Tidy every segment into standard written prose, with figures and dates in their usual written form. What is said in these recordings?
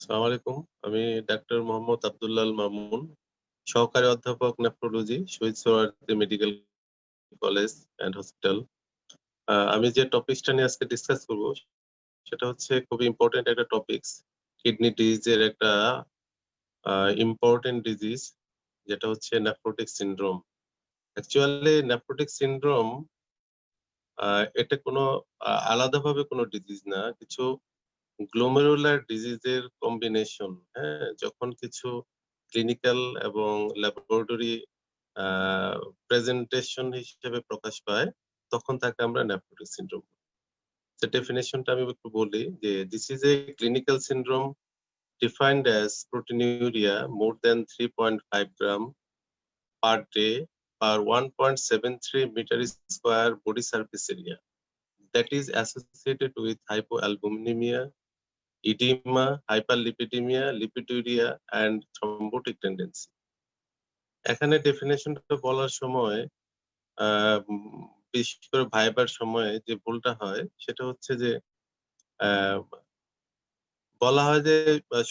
আসসালামু আলাইকুম। আমি ডাক্তার মোহাম্মদ আব্দুল্লাহ আল মামুন, সহকারী অধ্যাপক nephrology, Shahid Suhrawardy medical college and hospital. আমি যে টপিকসটা নিয়ে আজকে ডিসকাস করব সেটা হচ্ছে খুবই ইম্পর্টেন্ট একটা টপিকস। কিডনি ডিজিজের একটা ইম্পর্টেন্ট ডিজিজ, যেটা হচ্ছে nephrotic syndrome. Actually nephrotic syndrome এটা কোনো আলাদাভাবে কোনো ডিজিজ না। কিছু গ্লোমেরুলার ডিজিজের কম্বিনেশন। হ্যাঁ, যখন কিছু ক্লিনিক্যাল এবং ল্যাবরেটরি প্রেজেন্টেশন হিসেবে প্রকাশ পায়, তখন তাকে আমরা নেফ্রোটিক সিনড্রোম। ডেফিনেশনটা আমি একটু বলি যে this is a clinical syndrome defined as proteinuria more than 3.5 gram per day per 1.73 meter square body surface area that is associated with hypoalbuminemia, edema, hyperlipidemia, lipiduria and thrombotic tendency. এখানে ডেফিনেশনটা বলার সময় বিশেষ করে ভাইবার সময়ে যে ভুলটা হয় সেটা হচ্ছে যে আহ, বলা হয় যে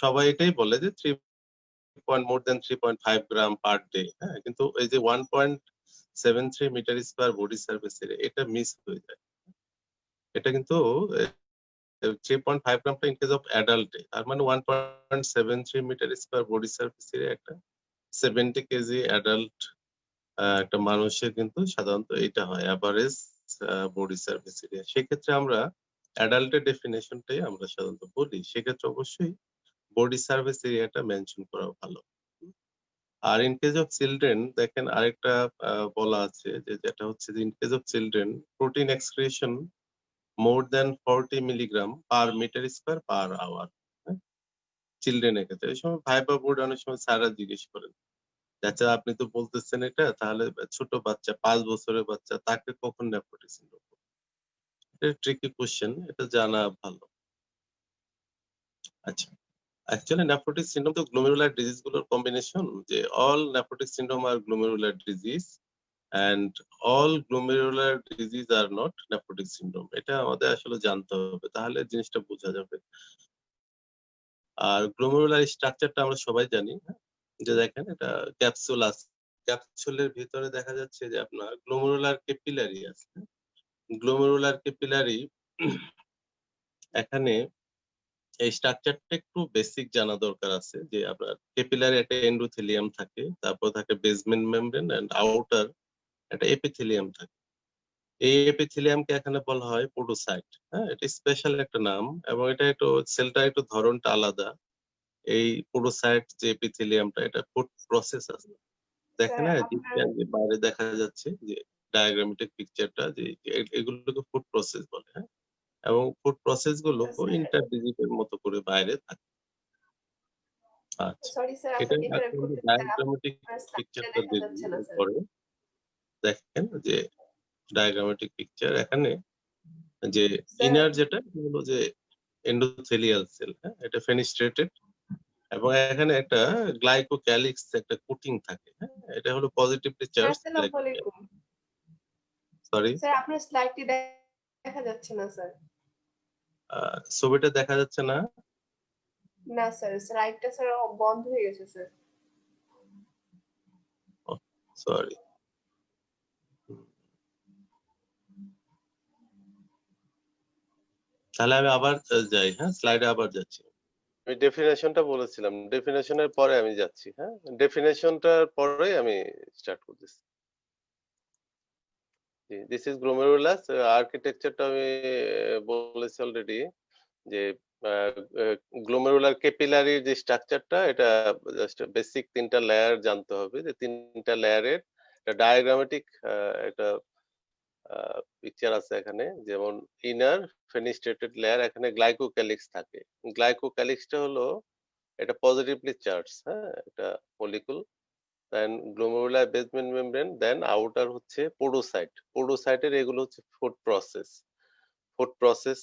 সবাই এটাই বলে যে 3.3.5 গ্রাম পার ডে। হ্যাঁ, কিন্তু এই যে 1.73 metre square body surface area, এটা মিস হয়ে যায়। এটা কিন্তু 3.5 গ্রামটা ইন কেস অফ অ্যাডাল্টে, তার মানে 1.73 metre square body surface area একটা 70 কেজি অ্যাডাল্ট একটা মানুষের কিন্তু সাধারণত এটা হয় অ্যাভারেজ বডি সার্ফেস এরিয়া। সেক্ষেত্রে আমরা অ্যাডাল্টের ডেফিনেশনটাই আমরা সাধারণত বলি। সেক্ষেত্রে অবশ্যই বডি সার্ফেস এরিয়াটা মেনশন করা ভালো। আর ইন কেস অফ চিলড্রেন দেখেন আরেকটা বলা আছে যে যেটা হচ্ছে যে in case of children protein excretion more than 40 milligram per meter square per hour. চিলড্রেনের ক্ষেত্রে এই সময় ভাইবা বোর্ড অনেক সময় স্যাররা জিজ্ঞেস করেন, আচ্ছা আপনি তো বলতেছেন এটা, তাহলে ছোট বাচ্চা 5 বছরের বাচ্চা তাকে কখন নেফ্রোটিক সিনড্রোম? এটা ট্রিকি কোশ্চেন, এটা জানা ভালো। আচ্ছা, অ্যাকচুয়ালি নেফ্রোটিক সিনড্রোম তো গ্লোমেরুলার ডিজিজ গুলোর কম্বিনেশন, যে all nephrotic syndrome are glomerular disease and all glomerular disease are not nephrotic syndrome. এটা আমাদের আসলে জানতে হবে, তাহলে জিনিসটা বোঝা যাবে। আর গ্লোমেরুলার স্ট্রাকচারটা আমরা সবাই জানি, হ্যাঁ? যে দেখেন এটা ক্যাপসুল আছে, ক্যাপসুলের ভিতরে দেখা যাচ্ছে যে আপনার গ্লোমেরুলার ক্যাপিলারি আছে। গ্লোমেরুলার ক্যাপিলারি এখানে এই স্ট্রাকচারটা একটু বেসিক জানা দরকার আছে, যে আপনার ক্যাপিলারি একটা এন্ডোথেলিয়াম থাকে, তারপর থাকে বেসমেন্ট মেমব্রেন এন্ড আউটার একটা এপিথেলিয়াম থাকে। এই এপিথেলিয়ামকে এখানে বলা হয় পোডোসাইট। হ্যাঁ, এটা স্পেশাল একটা নাম এবং এটা একটু সেলটা একটু ধরনটা আলাদা। এই পোডোসাইট যে এপিথেলিয়ামটা, এটা ফুড প্রসেস আছে। দেখেন স্যার হ্যাঁ, আপনার যে বাইরে দেখা যাচ্ছে যে ডায়াগ্রামেটিক পিকচারটা, যে এগুলোকে ফুড প্রসেস বলে। হ্যাঁ, এবং ফুড প্রসেস গুলো স্যার ইন্টারডিজিটের মতো করে বাইরে থাকে। আচ্ছা, সরি স্যার এটা আপনাকে ইন্টারাপ্ট আসলে করতেছি স্যার ডায়াগ্রামেটিক আপনার স্লাইডটা পিকচারটা দেখা দেখবো যাচ্ছে না স্যার। পরে। দেখেন যে ডায়াগ্রামেটিক পিকচার এখানে, যে স্যার ইনার যেটা এটা হলো যে এন্ডোথেলিয়াল সেল। হ্যাঁ, এটা ফেনিস্ট্রেটেড এবং এখানে একটা গ্লাইকোক্যালিক্স একটা কোটিং থাকে। হ্যাঁ, এটা হলো পজিটিভলি স্যার চার্জ আসসালামু গ্লাইকোক্যালিক্স। আলাইকুম। সরি, স্যার আপনার স্লাইডটি দেখা যাচ্ছে না স্যার। ছবিটা দেখা যাচ্ছে না। না স্যার, স্লাইডটা স্যার বন্ধ হয়ে গেছে স্যার। সরি, তাহলে আমি আবার যাই। হ্যাঁ, স্লাইডে আবার যাচ্ছি। আমি ডেফিনেশনটা বলেছিলাম, ডেফিনেশনের পরে আমি যাচ্ছি। হ্যাঁ, ডেফিনেশনটার পরেই আমি স্টার্ট করতেছি। This is glomerulus. আর্কিটেকচারটা আমি বলেছি অলরেডি, যে গ্লোমেরুলার ক্যাপিলারির যে স্ট্রাকচারটা, এটা জাস্ট বেসিক 3টা লেয়ার জানতে হবে। যে 3টা লেয়ারের ডায়াগ্রামেটিক একটা পিকচার আছে এখানে। যেমন ইনার ফেনিস্ট্রেটেড লেয়ার, এখানে গ্লাইকোক্যালিক্স থাকে। গ্লাইকোক্যালিক্সটা হলো এটা পজিটিভলি চার্জ, হ্যাঁ, এটা মলিকুল। দেন গ্লোমেরুলার বেসমেন্ট মেমব্রেন, দেন আউটার হচ্ছে পোডোসাইট। পোডোসাইটের এগুলো হচ্ছে food process. Food process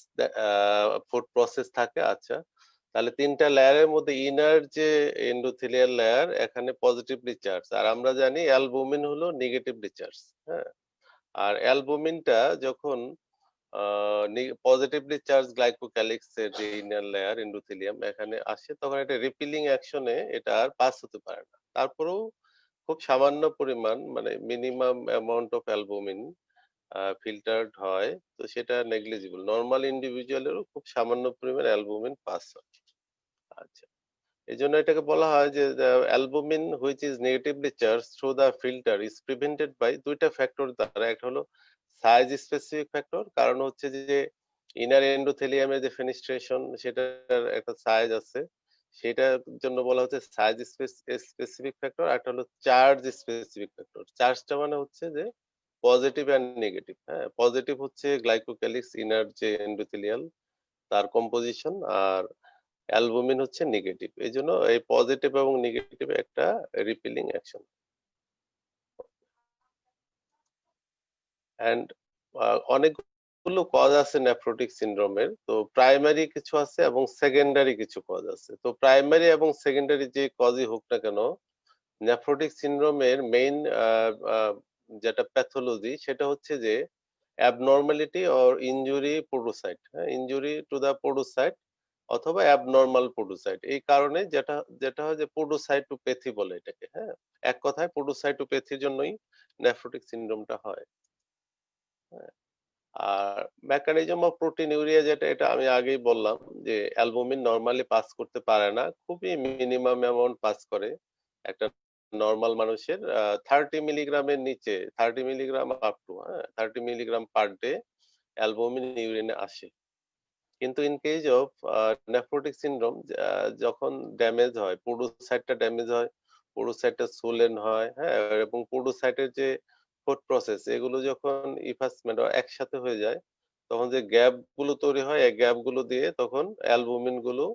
food process থাকে। আচ্ছা, তাহলে 3টা লেয়ারের মধ্যে ইনার যে এন্ডোথেলিয়াল লেয়ার, এখানে পজিটিভলি চার্জ। আর আমরা জানি অ্যালবুমিন হলো নেগেটিভলি চার্জ। হ্যাঁ, আর অ্যালবুমিনটা যখন পজিটিভলি চার্জ গ্লাইকোক্যালিক্স এর যে ইনার লেয়ার এন্ডোথেলিয়াম এখানে আসে, তখন এটা রিপিলিং অ্যাকশনে এটা আর পাস হতে পারে না। তারপরেও খুব সামান্য পরিমাণ, মানে minimum amount of albumin filtered হয়, তো সেটা নেগলিজিবল। নর্মাল ইন্ডিভিজুয়ালেরও খুব সামান্য পরিমাণ অ্যালবুমিন পাস হয়। আচ্ছা, এই জন্য এটাকে বলা হয় যে albumin which is negatively charge through the filter is prevented by দুইটা ফ্যাক্টর দ্বারা। একটা হলো সাইজ স্পেসিফিক ফ্যাক্টর, কারণ হচ্ছে যে ইনার এন্ডোথেলিয়ামের যে ফেনিস্ট্রেশন সেটার একটা সাইজ আছে, সেটার জন্য বলা হচ্ছে সাইজ স্পেসিফিক ফ্যাক্টর। আর একটা হলো চার্জ স্পেসিফিক ফ্যাক্টর। চার্জটা মানে হচ্ছে যে পজিটিভ অ্যান্ড নেগেটিভ। হ্যাঁ, পজিটিভ হচ্ছে গ্লাইকোক্যালিক্স ইনার যে এন্ডোথেলিয়াল তার কম্পোজিশন, আর অ্যালবুমিন হচ্ছে নেগেটিভ। এই জন্য এই পজিটিভ এবং নেগেটিভ একটা রিপিলিং অ্যাকশন। অ্যান্ড অনেকগুলো কজ আছে নেফ্রোটিক সিনড্রোমের। তো প্রাইমারি কিছু আছে এবং সেকেন্ডারি কিছু কজ আছে। তো প্রাইমারি এবং সেকেন্ডারি যে কজই হোক না কেন, নেফ্রোটিক সিনড্রোমের মেইন যেটা প্যাথোলজি সেটা হচ্ছে যে অ্যাবনর্মালিটি অর ইনজুরি পোডোসাইট। হ্যাঁ, ইনজুরি টু দা পোডোসাইট অথবা অ্যাবনর্মাল পোডোসাইট। এই কারণে যেটা যেটা হয় যে পোডোসাইটোপ্যাথি বলে এটাকে। হ্যাঁ, এক কথায় পোডোসাইটোপ্যাথির জন্যই নেফ্রোটিক সিনড্রোমটা হয়। হ্যাঁ, আর মেকানিজম অফ প্রোটিনিউরিয়া যেটা, এটা আমি আগেই বললাম যে অ্যালবুমিন নরমালি পাস করতে পারে না, খুবই মিনিমাম অ্যামাউন্ট পাস করে। একটা নর্মাল মানুষের 30 মিলিগ্রামের নিচে, 30 milligram up to 30 milligram per day albumin ইউরিনে আসে। কিন্তু in case of nephrotic syndrome, যখন ড্যামেজ হয়, পোডোসাইটটা ড্যামেজ হয়, পোডোসাইটটা সোলেন হয়, হ্যাঁ, এবং পোডোসাইটের যে থ্রট প্রসেস এগুলো যখন ইফাসমেন্ট একসাথে হয়ে যায়, তখন যে গ্যাপ গুলো তৈরি হয়, এই গ্যাপ গুলো দিয়ে তখন অ্যালবুমিন গুলো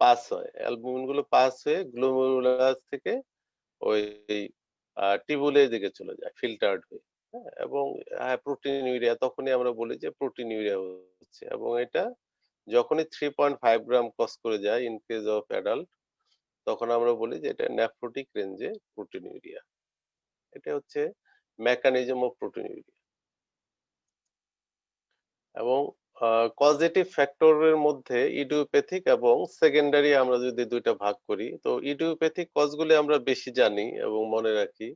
পাস হয়। অ্যালবুমিন গুলো পাস হয়ে গ্লোমেরুলাস থেকে ওই টিবুলের দিকে চলে যায় ফিল্টার্ড হয়ে। হ্যাঁ, এবং প্রোটিন ইউরিয়া, তখনই আমরা বলি যে প্রোটিন ইউরিয়া হচ্ছে। এবং এটা যখনই 3.5 গ্রাম ক্রস করে যায় ইন কেস অফ অ্যাডাল্ট, তখন আমরা বলি যে এটা নেফ্রোটিক রেঞ্জে প্রোটিন ইউরিয়া। এটা হচ্ছে মেকানিজম অফ প্রোটিন ইউরিয়া। এবং কজেটিভ ফ্যাক্টরের মধ্যে ইডিওপ্যাথিক এবং সেকেন্ডারি আমরা যদি দুইটা ভাগ করি, তো ইডিওপ্যাথিক কজগুলো আমরা বেশি জানি এবং মনে রাখি।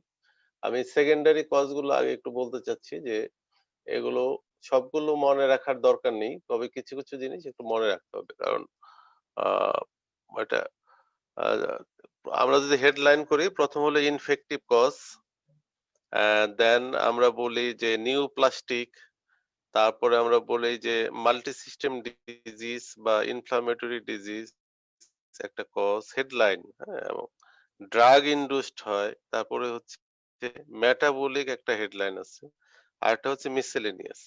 আমি সেকেন্ডারি কজগুলো আগে একটু বলতে চাচ্ছি যে এগুলো সবগুলো মনে রাখার দরকার নেই, তবে কিছু কিছু জিনিস একটু মনে রাখতে হবে। কারণ আহ এটা আমরা যদি হেডলাইন করি, প্রথম হলো ইনফেক্টিভ কজ, দেন আমরা বলি যে নিউ প্লাস্টিক, তারপরে আমরা বলি যে মাল্টি সিস্টেম ডিজিজ বা ইনফ্লামেটরি ডিজিজ একটা কজ হেডলাইন। হ্যাঁ, এবং ড্রাগ ইন্ডুসড হয়, তারপরে হচ্ছে মেটাবলিক একটা হেডলাইন আছে, আর একটা হচ্ছে মিসেলেনিয়াস।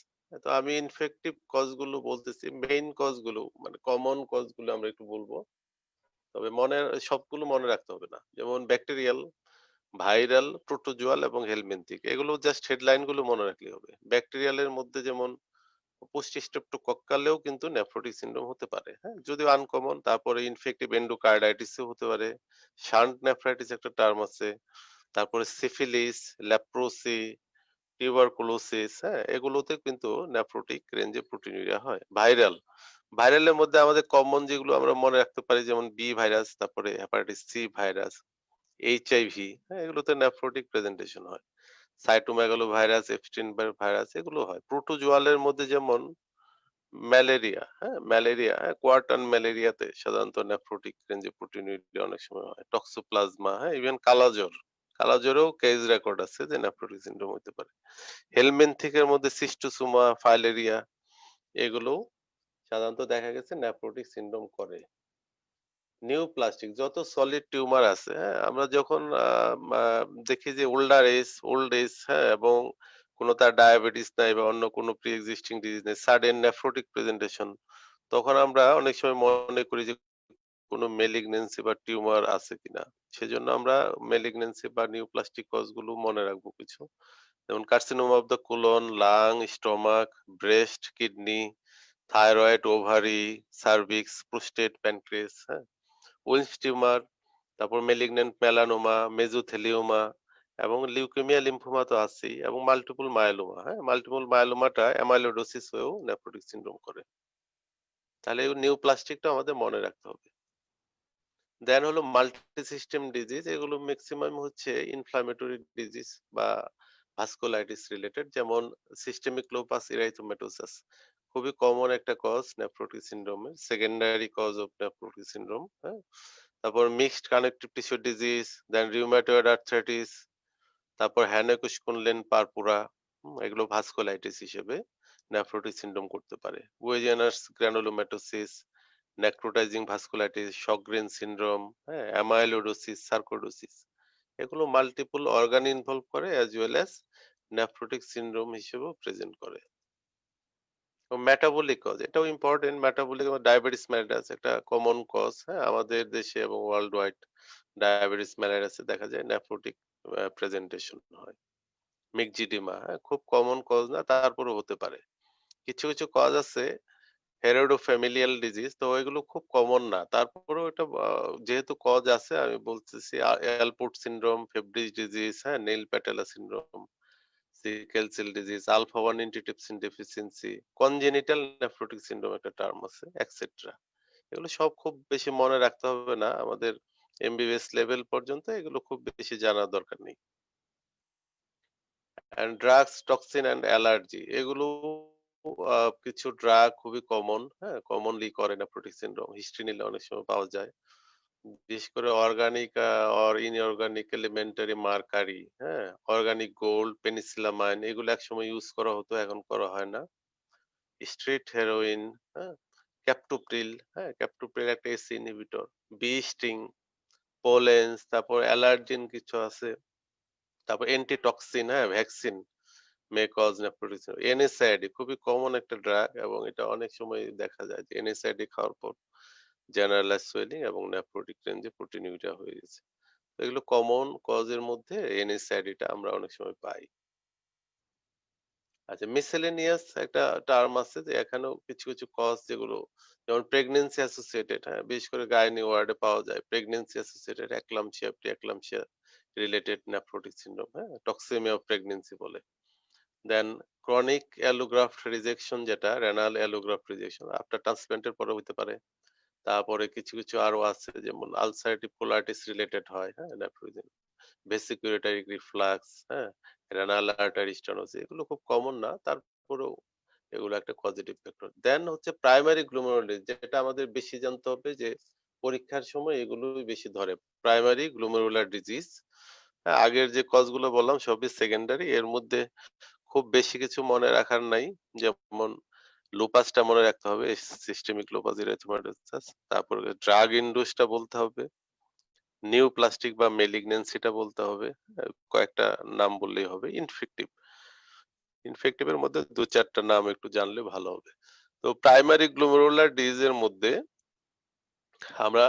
তো আমি ইনফেক্টিভ কজ গুলো বলতেছি, মেইন কজ গুলো মানে কমন কজ গুলো আমরা একটু বলবো, তবে সবগুলো মনে রাখতে হবে না। যেমন ব্যাকটেরিয়াল, ভাইরাল, প্রোটোজোয়াল এবং হেলমিনথিক, এগুলো জাস্ট হেডলাইন গুলো মনে রাখলে হবে। ব্যাকটেরিয়ালের মধ্যে যেমন পুষ্টি স্ট্রেপ্টোকক্কালেও কিন্তু নেফ্রোটিক সিনড্রোম হতে পারে, হ্যাঁ, যদিও আনকমন। তারপরে ইনফেক্টিভ এন্ডোকার্ডাইটিসও হতে পারে, শান্ট নেফ্রাইটিস একটা টার্ম আছে, তারপরে সিফিলিস, লেপ্রোসি, টিউবারকুলোসিস, হ্যাঁ, এগুলোতে কিন্তু নেফ্রোটিক রেঞ্জে প্রোটিনিউরিয়া হয়। ভাইরাল, ভাইরালের মধ্যে আমাদের কমন যেগুলো আমরা মনে রাখতে পারি, যেমন বি ভাইরাস, তারপরে হেপাটাইটিস সি ভাইরাস, এইচআইভি, হ্যাঁ, এগুলোতে নেফ্রোটিক প্রেজেন্টেশন হয়। সাইটোমেগালো ভাইরাস, এপস্টিন ভাইরাস, এগুলো হয়। প্রোটোজোয়ালের মধ্যে যেমন ম্যালেরিয়া, হ্যাঁ, ম্যালেরিয়া, কোয়ার্টার ম্যালেরিয়াতে সাধারণত নেফ্রোটিক রেঞ্জে প্রোটিনিউরিয়া অনেক সময় হয়। টক্সোপ্লাজমা, হ্যাঁ, ইভেন কালাজ্বর, কালাজ্বরেও কেস রেকর্ড আছে যে নেফ্রোটিক সিনড্রোম হতে পারে। হেলমিনথিকের মধ্যে সিস্টোসোমা, ফাইলেরিয়া, এগুলো সাধারণত দেখা গেছে নেফ্রোটিক সিনড্রোম করে। নিউ প্লাস্টিক, যত সলিড টিউমার আছে, হ্যাঁ, আমরা যখন দেখি যে ওল্ড এজ, হ্যাঁ, এবং কোনো তার ডায়াবেটিস নাই বা অন্য কোনো প্রি এক্সিস্টিং ডিজিজ নেই, সাডেন নেফ্রোটিক প্রেজেন্টেশন, তখন আমরা অনেক সময় মনে করি যে কোনো মেলিগনেন্সি বা টিউমার আছে কিনা। সেজন্য আমরা মেলিগনেন্সি বা নিউ প্লাস্টিক কজ গুলো মনে রাখবো কিছু। যেমন carcinoma of the colon, lung, stomach, breast, kidney, thyroid, ovary, cervix, prostate, pancreas, হ্যাঁ, উইন্স টিউমার, তারপর মেলিগন্যান্ট মেলানোমা, মেজোথেলিওমা, এবং লিউকেমিয়া লিম্ফোমা তো আছেই এবং মাল্টিপল মায়োলোমা, হ্যাঁ? মাল্টিপল মায়োলোমাটা অ্যামাইলোইডোসিস হয়েও নেফ্রোটিক সিনড্রোম করে। তাহলে এই নিউপ্লাস্টিকটা আমাদের মনে রাখতে হবে। দেন হলো মাল্টি সিস্টেম ডিজিজ, এগুলো ম্যাক্সিমাম হচ্ছে ইনফ্লামেটরি ডিজিজ বা ভাস্কুলাইটিস রিলেটেড, যেমন সিস্টেমিক লুপাস ইরাইথোমেটোসাস খুবই কমন একটা কজ নেফ্রোটিক সিনড্রোমের, secondary cause of nephrotic syndrome, হ্যাঁ? তারপর mixed connective tissue disease, then rheumatoid arthritis, তারপর হ্যানেকুশ-কুনলেন পারপুরা, এগুলো ভাস্কুলাইটিস হিসেবে নেফ্রোটিক সিনড্রোম করতে পারে। Wegener's granulomatosis, necrotizing vasculitis, Sjogren syndrome, হ্যাঁ, অ্যামাইলোইডোসিস, সার্কোইডোসিস, এগুলো মাল্টিপল অর্গান ইনভলভ করে as well as nephrotic syndrome হিসেবেও প্রেজেন্ট করে। মেটাবলিক কজ, এটাও ইম্পর্টেন্ট। মেটাবলিক ডায়াবেটিস মেলিটাস একটা কমন কজ, হ্যাঁ, আমাদের দেশে এবং ওয়ার্ল্ড ওয়াইড ডায়াবেটিস মেলিটাসে দেখা যায় নেফ্রোটিক প্রেজেন্টেশন হয়। মিক্সিডিমা, হ্যাঁ, খুব কমন কজ না, তারপরেও হতে পারে। কিছু কিছু কজ আছে হেরেডোফ্যামিলিয়াল ডিজিজ, তো এগুলো খুব কমন না, তারপরেও এটা যেহেতু কজ আছে আমি বলতেছি অ্যালপোর্ট সিনড্রোম, ফেব্রিজ ডিজিজ, হ্যাঁ, nail patella syndrome, sickle cell disease, alpha 1 antitrypsin deficiency, congenital nephrotic syndrome একটা টার্ম আছে, এটসেট্রা। এগুলো সব খুব বেশি মনে রাখতে হবে না, আমাদের এমবিবিএস লেভেল পর্যন্ত এগুলো খুব বেশি জানার দরকার নেই। And drugs, toxin and allergy, এগুলো কিছু ড্রাগ খুবই কমন, হ্যাঁ, কমনলি করে নেফ্রোটিক সিনড্রোম, হিস্ট্রি নিলে অনেক সময় পাওয়া যায়। বিশেষ করে organic or inorganic elementary mercury, হ্যাঁ, অর্গানিক গোল্ড, পেনিসিলামাইন, এগুলো একসময় ইউজ করা হতো, এখন করা হয় না। স্ট্রিট হেরোইন, হ্যাঁ, ক্যাপটোপ্রিল, হ্যাঁ, ক্যাপটোপ্রিল একটা ACE inhibitor, bee sting, pollens, তারপর অ্যালার্জিন কিছু আছে, তারপর অ্যান্টিটক্সিন, হ্যাঁ, vaccine may cause nephrotic syndrome. NSAID খুবই কমন একটা ড্রাগ এবং এটা অনেক সময় দেখা যায় যে এনএসআইডি খাওয়ার পর জেনারেলাইজ সোয়েলিং এবং নেফ্রোটিক রেঞ্জে প্রোটিনিউরিয়া হয়ে গেছে। তো এগুলো কমন কজের মধ্যে এনএসআইডিটা আমরা অনেক সময় পাই। আচ্ছা, মিসেলেনিয়াস একটা টার্ম আছে, যে এখানেও কিছু কিছু কজ যেগুলো, যেমন প্রেগন্যান্সি অ্যাসোসিয়েটেড, হ্যাঁ, বিশেষ করে গাইনি ওয়ার্ডে পাওয়া যায়, pregnancy associated eclampsia, preeclampsia related nephrotic syndrome, হ্যাঁ, টক্সেমিয়া অফ প্রেগন্যান্সি বলে। দেন ক্রনিক অ্যালোগ্রাফট রিজেকশন, যেটা রেনাল অ্যালোগ্রাফট রিজেকশন আফটার ট্রান্সপ্লান্টের পরে হতে পারে। তারপরে কিছু কিছু আরো আছে, যেমন আলসারেটিভ কোলাইটিস রিলেটেড হয়, হ্যাঁ, নেফ্রোজেন, ভেসিকুলেটারি রিফ্লাক্স, হ্যাঁ, রেনাল আর্টারি স্টেনোসিস, এগুলো খুব কমন না, তারপরেও এগুলো একটা পজিটিভ ফ্যাক্টর। দেন হচ্ছে প্রাইমারি গ্লোমেরুলার, যেটা আমাদের বেশি জানতে হবে, যে পরীক্ষার সময় এগুলোই বেশি ধরে। প্রাইমারি গ্লোমেরুলার ডিজিজ, আগের যে কজগুলো বললাম সবই সেকেন্ডারি, এর মধ্যে খুব বেশি কিছু মনে রাখার নাই, যেমন লুপাসটা মনে রাখতে হবে, সিস্টেমিক লুপাস ইরিথেমাটোসাস, তারপরে ড্রাগ ইন্ডুসটা বলতে হবে, নিউ প্লাস্টিক বা মেলিগন্যান্সিটা বলতে হবে, কয়েকটা নাম বললেই হবে। ইনফেক্টিভ, ইনফেক্টিভের মধ্যে দু চারটা নাম একটু জানলে ভালো হবে। তো প্রাইমারি গ্লোমেরুলার ডিজিজের মধ্যে আমরা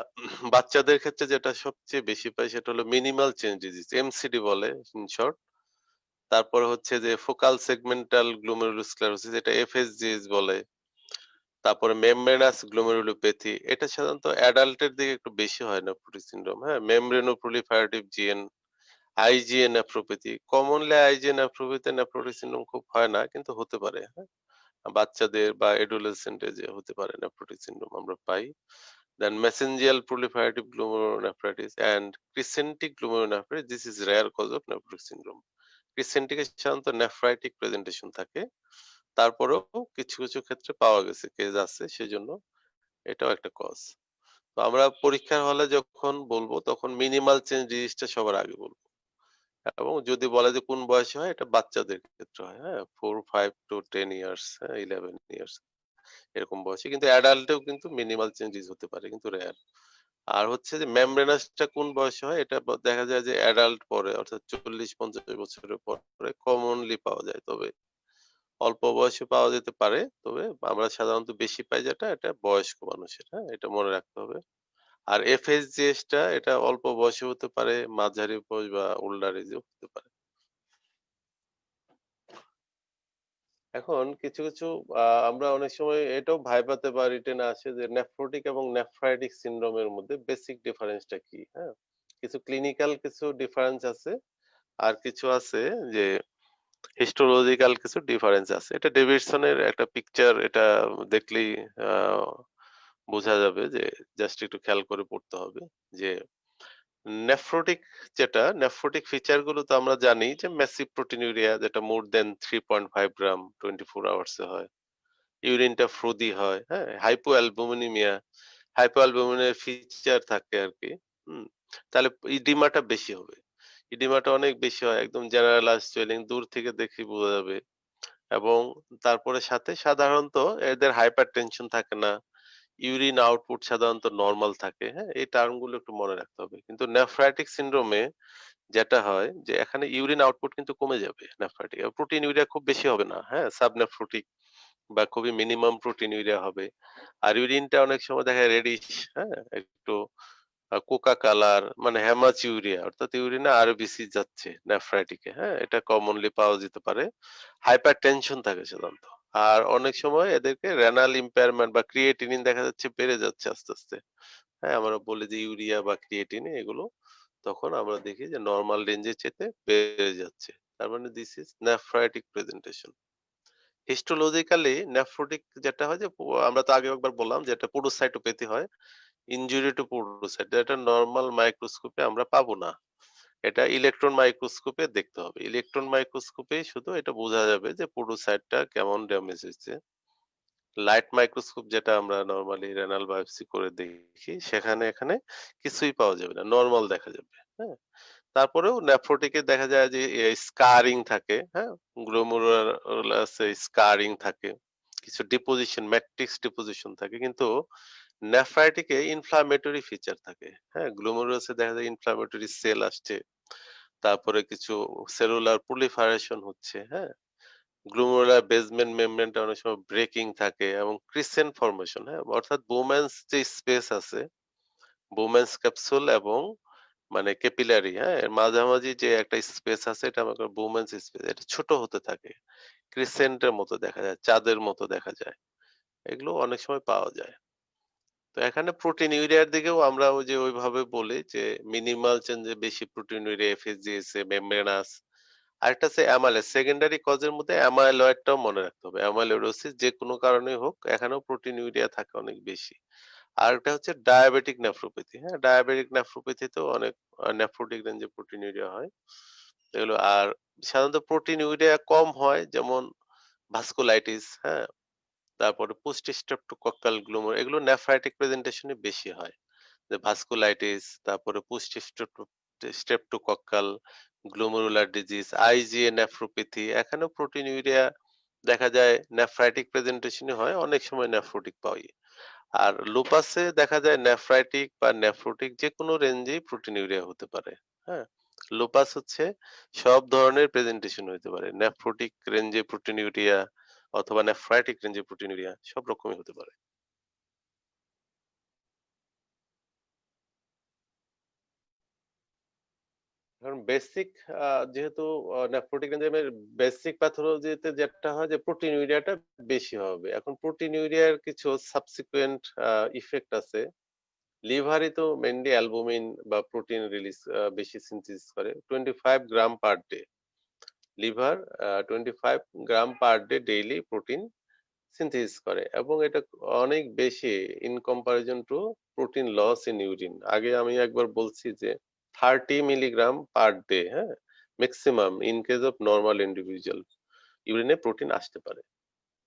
বাচ্চাদের ক্ষেত্রে যেটা সবচেয়ে বেশি পাই সেটা হলো মিনিমাল চেঞ্জ ডিজিজ, এমসিডি বলে ইন শর্ট। তারপরে হচ্ছে যে ফোকাল সেগমেন্টাল গ্লোমেরুলোস্ক্লেরোসিস, এটা এফএসজিএস বলে। তারপরে মেমব্রেনাস গ্লোমেরুলোপ্যাথি, এটা সাধারণত অ্যাডাল্টের দিকে একটু বেশি হয় নেফ্রোটিক সিনড্রোম, হ্যাঁ, membranoproliferative GN, IgA nephropathy, commonly IgA nephropathy nephrotic syndrome খুব হয় না, কিন্তু হতে পারে, হ্যাঁ, বাচ্চাদের বা এডোলেসেন্ট এজে হতে পারে নেফ্রোটিক সিনড্রোম আমরা পাই। দেন mesangial proliferative glomerulonephritis and crescentic glomerulonephritis, this is rare cause of nephrotic syndrome. crescentic এ সাধারণত নেফ্রাইটিক প্রেজেন্টেশন থাকে, তারপরেও কিছু কিছু ক্ষেত্রে পাওয়া গেছে, কেস আছে, সেজন্য এটাও একটা কজ। তো আমরা পরীক্ষার হলে যখন বলবো তখন মিনিমাল চেঞ্জ ডিজিজটা সবার আগে বলবো, এবং যদি বলে যে কোন বয়সে হয়, এটা বাচ্চাদের ক্ষেত্রে হয়, হ্যাঁ, 4, 5 to 10 ইয়ার্স, হ্যাঁ, 11 ইয়ার্স এরকম বয়সে, কিন্তু অ্যাডাল্টেও কিন্তু মিনিমাল চেঞ্জেস হতে পারে, কিন্তু রেয়ার। আর হচ্ছে যে মেমব্রেনাসটা কোন বয়সে হয়, এটা দেখা যায় যে অ্যাডাল্ট পরে, অর্থাৎ 40-50 বছরের পরে কমনলি পাওয়া যায়, তবে অল্প বয়সে পাওয়া যেতে পারে, তবে আমরা সাধারণত বেশি পাই যেটা, এটা বয়স্ক মানুষের, হ্যাঁ, এটা মনে রাখতে হবে। আর এফএসজিএস টা এটা অল্প বয়সে হতে পারে, মাঝারি বয়স বা ওল্ডার এজেও হতে পারে। এখন কিছু কিছু আমরা অনেক সময় এটাও ভাইবাতে বা রিটেনে আসে যে নেফ্রোটিক এবং নেফ্রাইটিক সিনড্রোমের মধ্যে বেসিক ডিফারেন্সটা কি, হ্যাঁ, কিছু ক্লিনিক্যাল কিছু ডিফারেন্স আছে, আর কিছু আছে যে হিস্টোলজিক্যাল কিছু ডিফারেন্স আছে। এটা ডেভিডসনের একটা পিকচার, এটা দেখলেই বোঝা যাবে, যে জাস্ট একটু খেয়াল করে পড়তে হবে যে নেফ্রোটিক নেফ্রোটিক ফিচার গুলো তো আমরা জানি যে ম্যাসিভ প্রোটিনুরিয়া, যেটা মোর দেন 3.5 গ্রাম 24 আওয়ার্সে হয়, ইউরিনটা ফ্রুদি হয়, হ্যাঁ, হাইপোঅ্যালবুমিনের ফিচার থাকে আর কি। তাহলে ইডিমাটা বেশি হবে, ইডিমাটা অনেক বেশি হয়, একদম জেনারেলাইজড সোয়েলিং দূর থেকে দেখি বোঝা যাবে। এবং তারপরে সাথে সাধারণত এদের হাইপার টেনশন থাকে না, ইউরিন আউটপুট সাধারণত নরমাল থাকে, হ্যাঁ, এই টার্মগুলো একটু মনে রাখতে হবে। কিন্তু নেফ্রাইটিক সিনড্রোমে যেটা হয় যে এখানে ইউরিন আউটপুট কিন্তু কমে যাবে নেফ্রাইটিক, প্রোটিন ইউরিয়া খুব বেশি হবে না, হ্যাঁ, সাবনেফ্রোটিক বা খুবই মিনিমাম প্রোটিন ইউরিয়া হবে। আর ইউরিনটা অনেক সময় দেখা যায় রেডিশ, হ্যাঁ, একটু কোকা কালার, মানে হেমাচিউরিয়া, অর্থাৎ ইউরিনে আরবিসি যাচ্ছে নেফ্রাইটিকে, হ্যাঁ, এটা কমনলি পাওয়া যেতে পারে। হাইপার টেনশন থাকে সাধারণত। আর অনেক সময় এদেরকে রেনাল ইম্পেয়ারমেন্ট বা ক্রিয়েটিনিন দেখা যাচ্ছে বেড়ে যাচ্ছে আস্তে আস্তে, হ্যাঁ, আমরা বলি যে ইউরিয়া বা ক্রিয়েটিনিন এগুলো, তখন আমরা দেখি যে নর্মাল রেঞ্জের চেয়ে বেড়ে যাচ্ছে। তার মানে this is nephritic presentation. Histologically nephrotic যেটা হয় যে আমরা তো আগে একবার বললাম যে এটা পোডোসাইটোপ্যাথি হয়, ইনজুরি টু পোডোসাইট, এটা নর্মাল মাইক্রোস্কোপে আমরা পাবো না, এটা ইলেকট্রন মাইক্রোস্কোপে দেখতে হবে। ইলেকট্রন মাইক্রোস্কোপে শুধু এটা বোঝা যাবে যে পোডোসাইটটা কেমন ড্যামেজ হয়েছে। লাইট মাইক্রোস্কোপ যেটা আমরা নরমালি রেনাল বায়োপসি করে দেখি, সেখানে এখানে কিছুই পাওয়া যাবে না, নর্মাল দেখা যাবে, হ্যাঁ। তারপরেও নেফ্রোটিকে দেখা যায় যে স্কারিং থাকে, হ্যাঁ, গ্লোমেরুলাসে স্কারিং থাকে, কিছু ডিপোজিশন, ম্যাট্রিক্স ডিপোজিশন থাকে, কিন্তু নেফ্রাইটিকে ইনফ্লামেটরি ফিচার থাকে, হ্যাঁ, গ্লোমেরুলাসে দেখা যায় ইনফ্লামেটরি সেল আসছে, তারপরে কিছু সেলুলার প্রলিফারেশন হচ্ছে, হ্যাঁ, গ্লোমেরুলার বেসমেন্ট মেমব্রেনটা অনেক সময় ব্রেকিং থাকে এবং ক্রিসেন্ট ফর্মেশন, হ্যাঁ, অর্থাৎ বোম্যান্স যে স্পেস আছে, বোম্যান্স ক্যাপসুল এবং মানে ক্যাপিলারি, হ্যাঁ, এর মাঝামাঝি যে একটা স্পেস আছে, এটা আমাকে বোম্যান্স স্পেস, এটা ছোট হতে থাকে, ক্রিসেন্টের মতো দেখা যায়, চাঁদের মতো দেখা যায়, এগুলো অনেক সময় পাওয়া যায়। তো এখানে প্রোটিন ইউরিয়ার দিকেও আমরা ওই যে ওইভাবে বলি যে মিনিমাল চেঞ্জে বেশি প্রোটিন ইউরিয়া, এফএসজিএসএ, মেমব্রেনাস। আরেকটা আছে অ্যামাইলেজ, সেকেন্ডারি কজের মধ্যে অ্যামাইলয়েডটাও মনে রাখতে হবে, অ্যামাইলোইডোসিস যে কোনো কারণে হোক এখানেও প্রোটিন ইউরিয়া থাকে অনেক বেশি। আরেকটা হচ্ছে ডায়াবেটিক নেফ্রোপ্যাথি, হ্যাঁ, ডায়াবেটিক নেফ্রোপ্যাথিতেও অনেক নেফ্রোটিক রেঞ্জে প্রোটিন ইউরিয়া হয় এগুলো। আর সাধারণত প্রোটিন ইউরিয়া কম হয় যেমন ভাস্কুলাইটিস, হ্যাঁ, তারপরে পোস্ট স্ট্রেপ্টোকক্কাল গ্লুমের, এগুলো নেফ্রাইটিক প্রেজেন্টেশনে বেশি হয়, যে ভাস্কুলাইটিস, তারপরে post streptococcal glomerular disease, IGA nephropathy, এখানেও প্রোটিন ইউরিয়া দেখা যায় নেফ্রাইটিক প্রেজেন্টেশনে হয়, অনেক সময় নেফ্রোটিক পাই। আর লুপাসে দেখা যায় নেফ্রাইটিক বা নেফ্রোটিক যে কোনো রেঞ্জেই প্রোটিন ইউরিয়া হতে পারে, হ্যাঁ। লুপাস হচ্ছে সব ধরনের প্রেজেন্টেশন হতে পারে, নেফ্রোটিক রেঞ্জে প্রোটিন ইউরিয়া অথবা নেফ্রাইটিক রেঞ্জে প্রোটিন ইউরিয়া সব রকমই হতে পারে। কারণ বেসিক যেহেতু নেফ্রোটিক এনজাইমের বেসিক প্যাথোলজিতে যেটা হয় যে প্রোটিন ইউরিয়াটা বেশি হবে। এখন প্রোটিন ইউরিয়ার কিছু সাবসিকুয়েন্ট ইফেক্ট আছে। লিভারই তো মেইনলি অ্যালবুমিন বা প্রোটিন রিলিজ বেশি সিনথেসিস করে 25 gram per day. Liver 25 gram per day daily protein synthesis করে, এবং এটা অনেক বেশি in comparison to protein loss in urine. আগে আমি একবার বলছি যে 30 মিলিগ্রাম পার ডে, হ্যাঁ, maximum in case of normal individual ইউরিনে প্রোটিন আসতে পারে,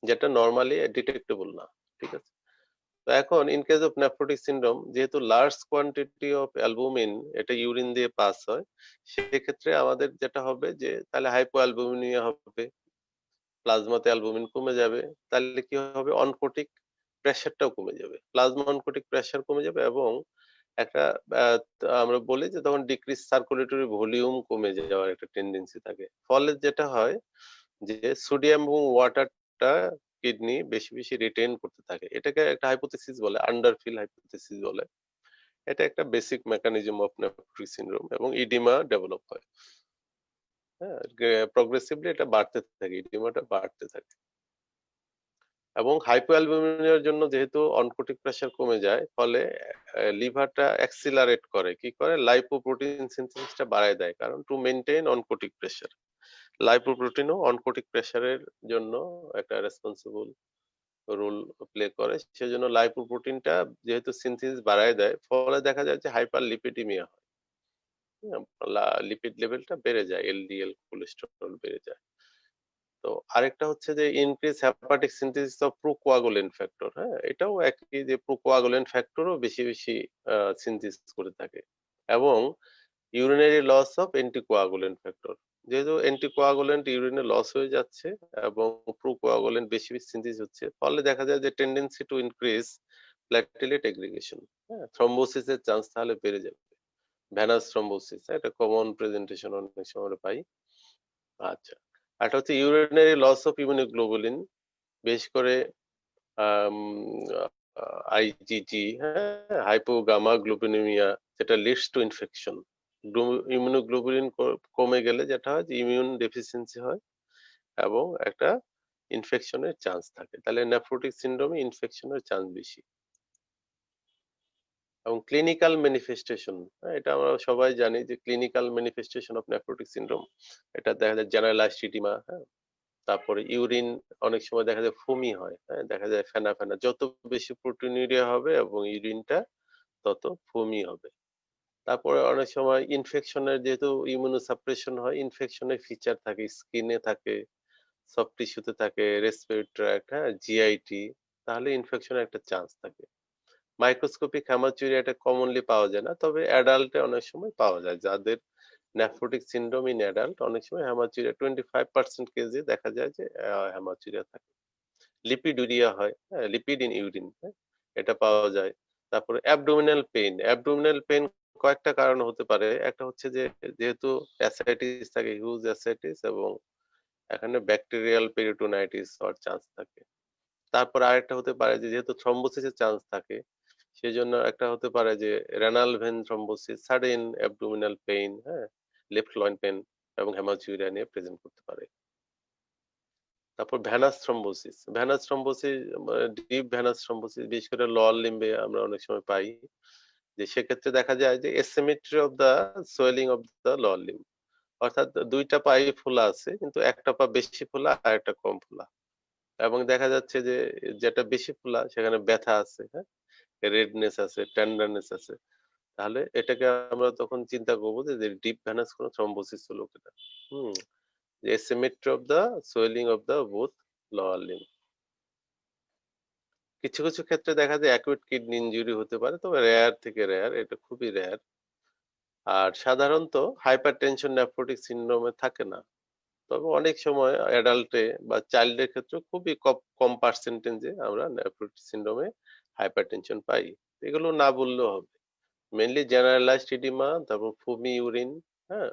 যেটা নর্মালি ডিটেক্টেবল না, ঠিক আছে। তো এখন in case of nephrotic syndrome, যেহেতু লার্জ কোয়ান্টিটি অফ অ্যালবুমিন এটা ইউরিন দিয়ে পাস হয়, সেক্ষেত্রে আমাদের যেটা হবে যে তাহলে হাইপোঅ্যালবুমিনিয়া হবে, প্লাজমাতে অ্যালবুমিন কমে যাবে, তাহলে কি হবে, অনকোটিক প্রেসারটাও কমে যাবে, প্লাজমা অনকোটিক প্রেসার কমে যাবে, এবং একটা আমরা বলি যে তখন ডিক্রিজ সার্কুলেটরি ভলিউম কমে যাওয়ার একটা টেন্ডেন্সি থাকে। ফলে যেটা হয় যে সোডিয়াম এবং ওয়াটারটা কিডনি বেশি বেশি রিটেইন করতে থাকে, এটাকে একটা হাইপোথিসিস বলে, আন্ডারফিল হাইপোথিসিস বলে। এটা একটা basic mechanism of nephrotic syndrome, এবং ইডিমা ডেভেলপ হয়, হ্যাঁ, প্রগ্রেসিভলি এটা বাড়তে থাকে, ইডিমাটা বাড়তে থাকে। এবং হাইপোঅ্যালবুমিনের জন্য যেহেতু অনকোটিক প্রেসার কমে যায়, ফলে লিভারটা অ্যাক্সিলারেট করে, কি করে, লাইপোপ্রোটিন সিনথেসিসটা বাড়ায় দেয়, কারণ টু মেনটেন অনকোটিক প্রেসার। লাইপোপ্রোটিনও অনকোটিক প্রেসারের জন্য একটা রেসপন্সিবল রোল প্লে করে। সেজন্য লাইপোপ্রোটিনটা যেহেতু সিনথেসিস বাড়ায় দেয়, ফলে দেখা যায় যে হাইপার লিপিডিমিয়া হয়। লিপিড লেভেলটা বেড়ে যায়, এলডিএল কোলেস্টেরল বেড়ে যায়। তো আরেকটা হচ্ছে যে increase hepatic synthesis of procoagulant factor. হ্যাঁ, এটাও একই, যে প্রোকোয়াগুলেন্ট ফ্যাক্টরও বেশি বেশি সিনথেসিস করে থাকে। এবং urinary loss of anticoagulant factor, যেহেতু অ্যান্টিকোয়াগুলেন্ট ইউরিনে লস হয়ে যাচ্ছে এবং প্রোকোয়াগুলেন্ট বেশি বেশি সিনথেসিস হচ্ছে, ফলে দেখা যায় যে টেন্ডেন্সি টু ইনক্রিজ প্ল্যাটেলেট এগ্রিগেশন, হ্যাঁ, থ্রম্বোসিসের চান্স তাহলে বেড়ে যাবে। ভ্যানাস থ্রম্বোসিস, এটা কমন প্রেজেন্টেশন অনেক সময় আমরা পাই। আচ্ছা, একটা হচ্ছে ইউরিনারি লস অফ ইমিউনোগ্লোবুলিন, বেশ করে আইজিজি, হ্যাঁ, হাইপোগামা গ্লোবিনেমিয়া, যেটা লিডস টু ইনফেকশন। ইমিউনোগ্লোবুলিন কমে গেলে যেটা হয় যে ইমিউন ডেফিসিয়েন্সি হয় এবং একটা ইনফেকশনের চান্স থাকে, তাহলে নেফ্রোটিক সিনড্রোমে ইনফেকশনের চান্স বেশি। এবং ক্লিনিক্যাল ম্যানিফেস্টেশন, এটা আমরা সবাই জানি যে clinical manifestation of nephrotic syndrome, এটা দেখা যায় জেনারেলাইজড ইডিমা, হ্যাঁ, তারপরে ইউরিন অনেক সময় দেখা যায় ফুমি হয়, হ্যাঁ, দেখা যায় ফেনা ফেনা, যত বেশি প্রোটিনুরিয়া হবে এবং ইউরিনটা তত ফুমি হবে। তারপরে অনেক সময় ইনফেকশনের, যেহেতু ইমিউনোসাপ্রেশন হয়, ইনফেকশনের ফিচার থাকে, স্কিনে থাকে, সফট টিস্যুতে থাকে, রেসপিরেটরি ট্র্যাক্ট, হ্যাঁ, জিআইটি, তাহলে ইনফেকশনের একটা চান্স থাকে। মাইক্রোস্কোপিক হ্যামাচুরিয়া এটা কমনলি পাওয়া যায় না, তবে অ্যাডাল্টে অনেক সময় পাওয়া যায়। যাদের নেফ্রোটিক সিনড্রোম ইন অ্যাডাল্ট, অনেক সময় হ্যামাচুরিয়া 25% কেসে দেখা যায় যে হ্যামাচুরিয়া থাকে। লিপিডুরিয়া হয়, হ্যাঁ, লিপিড ইন ইউরিন, হ্যাঁ, এটা পাওয়া যায়। তারপরে অ্যাবডোমিনাল পেইন, অ্যাবডোমিনাল পেইন কয়েকটা কারণ হতে পারে। একটা হচ্ছে যে যেহেতু অ্যাসাইটিস থাকে, হিউজ অ্যাসাইটিস, এবং এখানে ব্যাকটেরিয়াল পেরিটোনাইটিস হওয়ার চান্স থাকে। তারপর আরেকটা হতে পারে যে যেহেতু থ্রম্বোসিসের চান্স থাকে, সেজন্য একটা হতে পারে যে renal when thrombosis, sudden abdominal pain, হ্যাঁ, লেফট লয়েন পেইন এবং হেমাচুরিয়া নিয়ে প্রেজেন্ট করতে পারে। তারপর venous thrombosis, venous thrombosis, deep venous thrombosis বিশেষ করে লোয়ার লিম্বে আমরা অনেক সময় পাই, যে সেক্ষেত্রে দেখা যায় যে asymmetry of the swelling of the lower limb, অর্থাৎ দুইটা পাই ফোলা আছে কিন্তু একটা পা বেশি ফোলা আর একটা কম ফোলা, এবং দেখা যাচ্ছে যে যেটা বেশি ফোলা সেখানে ব্যথা আছে, হ্যাঁ, রেডনেস আছে, টেন্ডারনেস আছে। তাহলে এটাকে আমরা তখন চিন্তা করবো যে ডিপ ভ্যানাস কোনো থ্রম্বোসিস হলো কিনা। হুম, যে asymmetry of the swelling of the both lower limb। কিছু কিছু ক্ষেত্রে দেখা যায় অ্যাকুইট কিডনি ইনজুরি হতে পারে, তবে রেয়ার থেকে রেয়ার, এটা খুবই রেয়ার। আর সাধারণত হাইপারটেনশন নেফ্রোটিক সিনড্রোমে থাকে না, তবে অনেক সময় অ্যাডাল্টে বা চাইল্ডের ক্ষেত্রে খুবই কম পার্সেন্টেজে আমরা নেফ্রোটিক সিনড্রোমে হাইপারটেনশন পাই। এগুলো না বললেও হবে। মেইনলি জেনারেলাইজড ইডিমা, তারপর ফুমি ইউরিন, হ্যাঁ,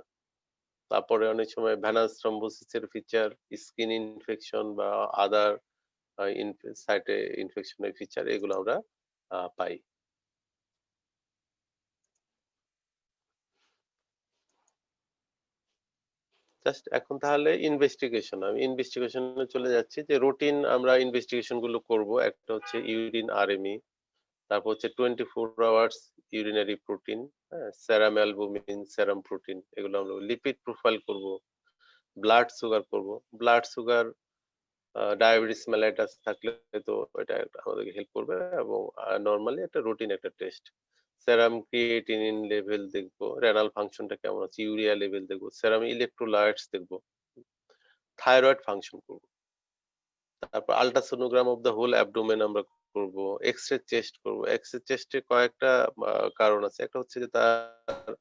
তারপরে অনেক সময় ভ্যানাস থ্রম্বোসিসের ফিচার, স্কিন ইনফেকশন বা আদার সাইটে ইনফেকশনের ফিচার, এগুলো আমরা পাই। জাস্ট এখন তাহলে ইনভেস্টিগেশন, আমি ইনভেস্টিগেশনে চলে যাচ্ছি, যে রুটিন আমরা ইনভেস্টিগেশন গুলো করব। একটা হচ্ছে ইউরিন আরএমই, তারপর হচ্ছে 24 আওয়ার্স ইউরিনারি প্রোটিন, হ্যাঁ, সেরাম অ্যালবুমিন, সেরাম প্রোটিন, এগুলো আমরা লিপিড প্রোফাইল করব, ব্লাড সুগার করব। ব্লাড সুগার ডায়াবেটিস মেলাইটাস থাকলে তো এটা আমাদেরকে হেল্প করবে, এবং নর্মালি একটা রুটিন একটা টেস্ট, সেরাম ক্রিয়েটিনিন লেভেল দেখবো, রেনাল ফাংশনটা কেমন আছে, ইউরিয়া লেভেল দেখবো, সেরাম ইলেকট্রোলাইটস দেখবো, থাইরয়েড ফাংশন করবো। তারপর ultrasonogram of the whole abdomen আমরা করব, এক্সরে চেস্ট করব। এক্সরে চেস্টে কয়েকটা কারণ আছে। একটা হচ্ছে যে তার